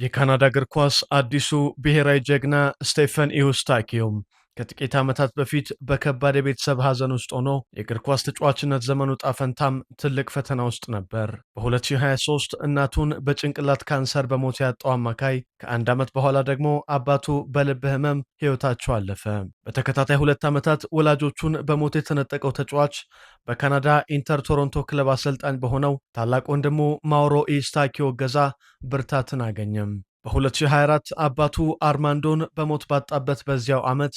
የካናዳ እግር ኳስ አዲሱ ብሔራዊ ጀግና ስቴፈን ኢውስታኪዮ ከጥቂት ዓመታት በፊት በከባድ የቤተሰብ ሐዘን ውስጥ ሆኖ የእግር ኳስ ተጫዋችነት ዘመኑ ጣፈንታም ትልቅ ፈተና ውስጥ ነበር። በ2023 እናቱን በጭንቅላት ካንሰር በሞት ያጣው አማካይ ከአንድ ዓመት በኋላ ደግሞ አባቱ በልብ ህመም ሕይወታቸው አለፈ። በተከታታይ 2 ዓመታት ወላጆቹን በሞት የተነጠቀው ተጫዋች በካናዳ ኢንተር ቶሮንቶ ክለብ አሰልጣኝ በሆነው ታላቅ ወንድሙ ማውሮ ኢስታኪዮ እገዛ ብርታትን አገኘም። በ2024 አባቱ አርማንዶን በሞት ባጣበት በዚያው ዓመት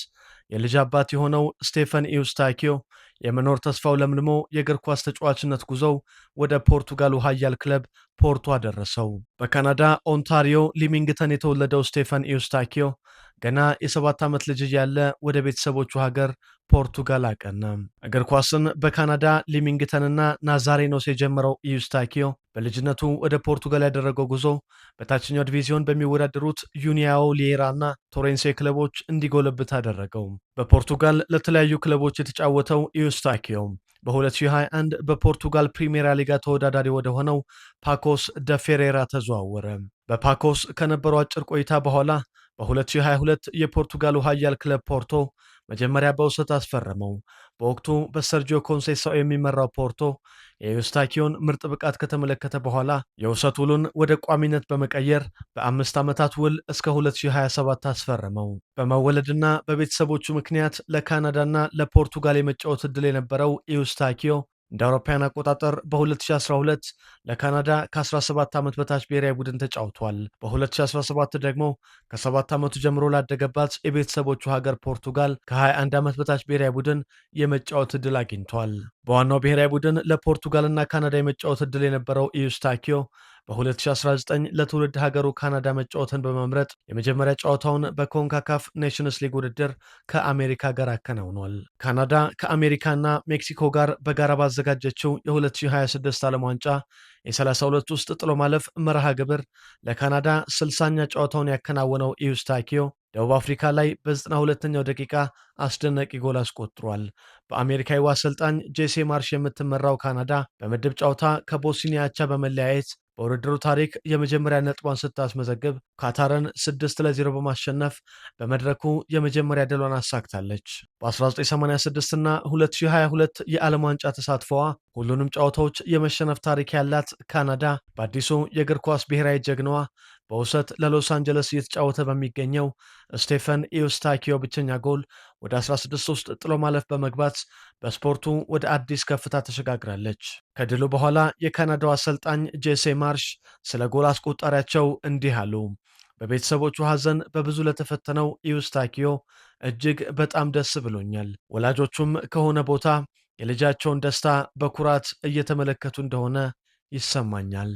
የልጅ አባት የሆነው ስቴፈን ኢውስታኪዮ የመኖር ተስፋው ለምልሞ የእግር ኳስ ተጫዋችነት ጉዞው ወደ ፖርቱጋሉ ኃያል ክለብ ፖርቶ አደረሰው። በካናዳ ኦንታሪዮ ሊሚንግተን የተወለደው ስቴፈን ኢውስታኪዮ ገና የ7 ዓመት ልጅ እያለ ወደ ቤተሰቦቹ ሀገር ፖርቱጋል አቀና። እግር ኳስን በካናዳ ሊሚንግተንና ናዛሬኖስ የጀመረው ኢውስታኪዮ በልጅነቱ ወደ ፖርቱጋል ያደረገው ጉዞ በታችኛው ዲቪዚዮን በሚወዳደሩት ዩኒያኦ ሊዬራ እና ቶሬንሴ ክለቦች እንዲጎለብት አደረገው። በፖርቱጋል ለተለያዩ ክለቦች የተጫወተው ኢውስታኪዮ በ2021 በፖርቱጋል ፕሪሜራ ሊጋ ተወዳዳሪ ወደ ሆነው ፓኮስ ደ ፌሬራ ተዘዋወረ። በፓኮስ ከነበረው አጭር ቆይታ በኋላ በ2022 የፖርቱጋሉ ኃያል ክለብ ፖርቶ መጀመሪያ በውሰት አስፈረመው። በወቅቱ በሰርጂዮ ኮንሴሳኦ የሚመራው ፖርቶ የዩስታኪዮን ምርጥ ብቃት ከተመለከተ በኋላ የውሰት ውሉን ወደ ቋሚነት በመቀየር በ5 ዓመታት ውል እስከ 2027 አስፈረመው። በመወለድና በቤተሰቦቹ ምክንያት ለካናዳና ለፖርቱጋል የመጫወት ዕድል የነበረው ኢውስታኪዮ እንደ አውሮፓውያን አቆጣጠር በ2012 ለካናዳ ከ17 ዓመት በታች ብሔራዊ ቡድን ተጫውቷል። በ2017 ደግሞ ከ7 ዓመቱ ጀምሮ ላደገባት የቤተሰቦቹ ሀገር ፖርቱጋል ከ21 ዓመት በታች ብሔራዊ ቡድን የመጫወት ዕድል አግኝቷል። በዋናው ብሔራዊ ቡድን ለፖርቱጋልና ካናዳ የመጫወት ዕድል የነበረው ኢውስታኪዮ በ2019 ለትውልድ ሀገሩ ካናዳ መጫወትን በመምረጥ የመጀመሪያ ጨዋታውን በኮንካካፍ ኔሽንስ ሊግ ውድድር ከአሜሪካ ጋር አከናውኗል። ካናዳ ከአሜሪካና ሜክሲኮ ጋር በጋራ ባዘጋጀችው የ2026 ዓለም ዋንጫ የ32 ውስጥ ጥሎ ማለፍ መርሃ ግብር ለካናዳ 60ኛ ጨዋታውን ያከናወነው ኢውስታኪዮ ደቡብ አፍሪካ ላይ በ92ኛው ደቂቃ አስደናቂ ጎል አስቆጥሯል። በአሜሪካዊው አሰልጣኝ ጄሴ ማርሽ የምትመራው ካናዳ በምድብ ጨዋታ ከቦስኒያ አቻ በመለያየት በውድድሩ ታሪክ የመጀመሪያ ነጥቧን ስታስመዘግብ ካታርን 6-0 በማሸነፍ በመድረኩ የመጀመሪያ ድሏን አሳክታለች። በ1986 እና 2022 የዓለም ዋንጫ ተሳትፎዋ ሁሉንም ጨዋታዎች የመሸነፍ ታሪክ ያላት ካናዳ በአዲሱ የእግር ኳስ ብሔራዊ ጀግናዋ በውሰት ለሎስ አንጀለስ እየተጫወተ በሚገኘው ስቴፈን ኢውስታኪዮ ብቸኛ ጎል ወደ 16 ውስጥ ጥሎ ማለፍ በመግባት በስፖርቱ ወደ አዲስ ከፍታ ተሸጋግራለች። ከድሉ በኋላ የካናዳው አሰልጣኝ ጄሴ ማርሽ ስለ ጎል አስቆጣሪያቸው እንዲህ አሉ። በቤተሰቦቹ ሐዘን በብዙ ለተፈተነው ኢውስታኪዮ እጅግ በጣም ደስ ብሎኛል። ወላጆቹም ከሆነ ቦታ የልጃቸውን ደስታ በኩራት እየተመለከቱ እንደሆነ ይሰማኛል።